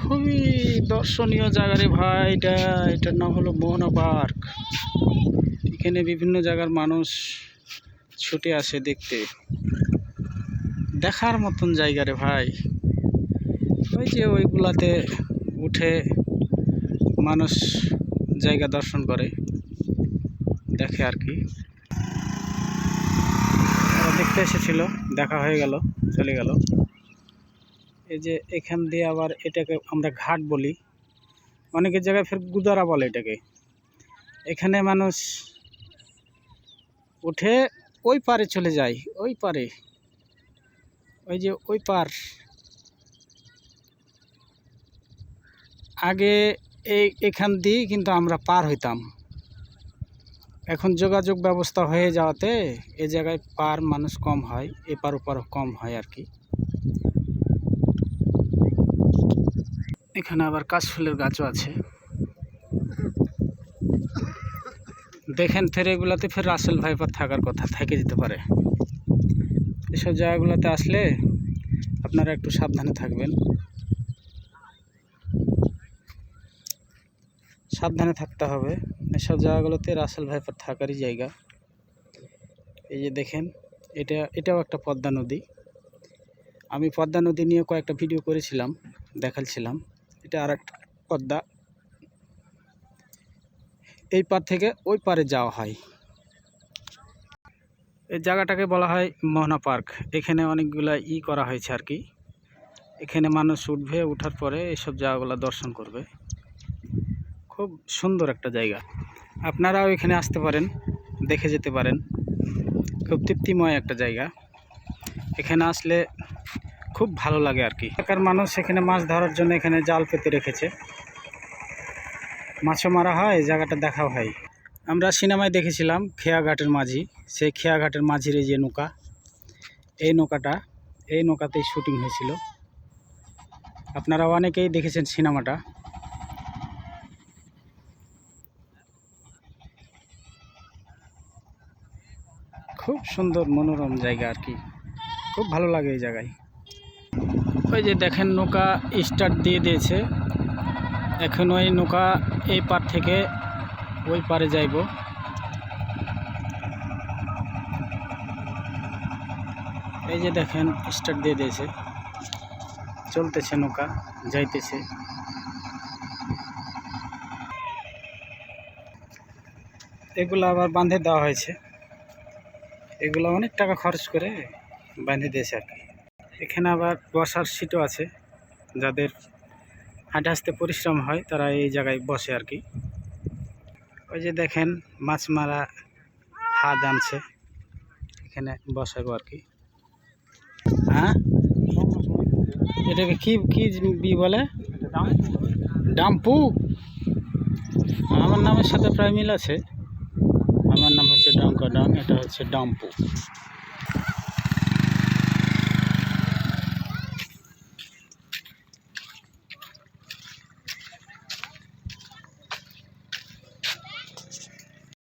খুবই দর্শনীয় জায়গা রে ভাই। এটার নাম হলো মোহনা পার্ক। এখানে বিভিন্ন জায়গার মানুষ ছুটে আসে দেখতে। দেখার মতন জায়গা রে ভাই। ওই যে ওইগুলাতে উঠে মানুষ জায়গা দর্শন করে, দেখে আর কি। দেখতে এসেছিল, দেখা হয়ে গেল, চলে গেল। এই যে এখান দিয়ে আবার এটাকে আমরা ঘাট বলি, অনেকের জায়গায় ফের গুদারা বলে এটাকে। এখানে মানুষ উঠে ওই পারে চলে যায়, ওই পারে, ওই যে ওই পার। আগে এখান দিয়ে কিন্তু আমরা পার হইতাম, এখন যোগাযোগ ব্যবস্থা হয়ে যাওয়াতে এ জায়গায় পার মানুষ কম হয়, এপার ওপার কম হয় আর কি। এখানে আবার কাশফুলের গাছও আছে। দেখেন ফের এগুলাতে ফের রাসেল ভাইপার থাকার কথা, থেকে যেতে পারে। এসব জায়গাগুলোতে আসলে আপনারা একটু সাবধানে থাকবেন, সাবধানে থাকতে হবে। এসব জায়গাগুলোতে রাসেল ভাইপার থাকারই জায়গা। এই যে দেখেন, এটাও একটা পদ্মা নদী। আমি পদ্মা নদী নিয়ে কয়েকটা ভিডিও করেছিলাম, দেখাচ্ছিলাম। এটা আর একটা পদ্মা। এই পার থেকে ওই পারে যাওয়া হয়। এই জায়গাটাকে বলা হয় মোহনা পার্ক। এখানে অনেকগুলা করা হয়েছে আর কি। এখানে মানুষ উঠবে, উঠার পরে এইসব জায়গাগুলো দর্শন করবে। খুব সুন্দর একটা জায়গা, আপনারাও এখানে আসতে পারেন, দেখে যেতে পারেন। খুব তৃপ্তিময় একটা জায়গা। এখানে আসলে খুব ভালো লাগে আর কি। এখানকার মানুষ এখানে মাছ ধরার জন্য এখানে জাল পেতে রেখেছে, মাছও মারা হয়, জায়গাটা দেখাও হয়। আমরা সিনেমায় দেখেছিলাম খেয়াঘাটের মাঝি, সেই খেয়াঘাটের মাঝির এই যে নৌকা, এই নৌকাতেই শুটিং হয়েছিল। আপনারা অনেকেই দেখেছেন সিনেমাটা। খুব সুন্দর মনোরম জায়গা আর কি, খুব ভালো লাগে এই জায়গায়। ওই যে দেখেন নৌকা স্টার্ট দিয়ে দিয়েছে। এখন ওই নৌকা এই পার থেকে ওই পারে যাইব। এই যে দেখেন স্টার্ট দিয়ে দিয়েছে, চলতেছে নৌকা, যাইতেছে। এগুলো আবার বাঁধে দেওয়া হয়েছে, এগুলো অনেক টাকা খরচ করে বাঁধে দিয়েছে আর কি। এখানে আবার বসার সিটও আছে, যাদের হাঁটে আসতে পরিশ্রম হয় তারা এই জায়গায় বসে আর কি। ওই যে দেখেন মাছ মারা হাত আনছে, এখানে বসাবো আর কি। হ্যাঁ, এটাকে কি কি বলে? ডাম্পু। আমার নামের সাথে প্রায় মিল আছে। আমার নাম হচ্ছে ডাঙ্কা ডাং, এটা হচ্ছে ডাম্পু।